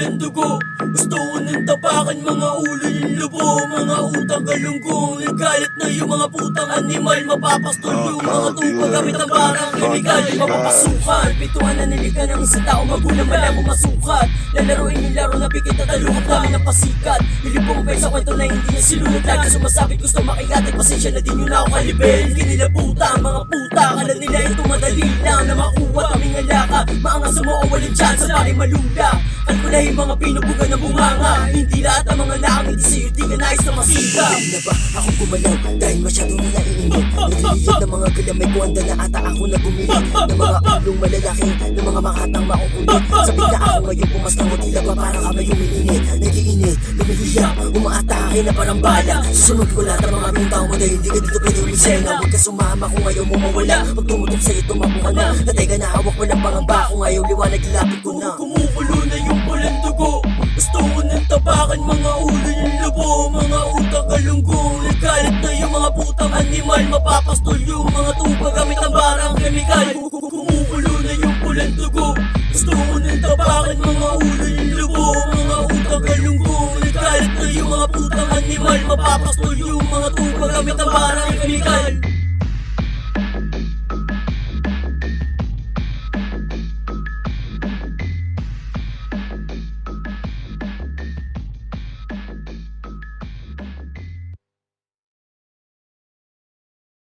pulang dugo. Gusto ko nang tapakan mga ulo yung lubo. Mga utang galunggong, nagalit na yung mga putang animal. Mapapastol yung mga tupa gamit ang parang kemikal. Mapapasukan, pituan na niligan ng isang tao. Magulang malabo masukat. Lalaroin yung laro na bigit at talukap kami ng pasikat. Ilibong pa sa kwento na hindi niya sinunod. Lagi sumasabit gusto makigatag, pasensya na din yun ako kalibel. Hindi nila puta, mga puta. Kala nila ito madali lang na makuha kaming alaka. Maangas mo o walang chance, pari malula. Kalkulahin mga pinubugan na bunganga. Hindi lahat ang mga langit sa'yo di ka nais na masika. Hindi na ba ako gumalaw dahil masyado nila iinit? Nagliliyot ng mga galamay ko, handa na ata ako na bumili ng mga ulong malalaki, ng mga makatang makukulit. Sa bigla ako ngayon pumastang o tila ba parang kamay umiinit. Nagiinit, lumihiyak, umaatake na parang bala. Susunod ko lahat ang mga bintang mo dahil hindi ka dito pwede umisena. Huwag ka sumama kung ayaw mo mawala. Pag tumutok sa'yo tumakbo ka na. Natay ka na hawak mo ng pangamba. Kung ayaw liwanag ilapit ko na. Kumukulo na yung pulang dugo. Gusto ko nang tapakan mga ulo yung lubo. Mga utang galunggong, nagalit na yung mga putang animal. Mapapastol yung mga tuba gamit ang barang kemikal. Kumukulo na yung pulang dugo. Gusto ko nang tapakan mga ulo yung lubo. Mga utang galunggong, nagalit na yung mga putang animal. Mapapastol yung mga tuba gamit ang barang kemikal.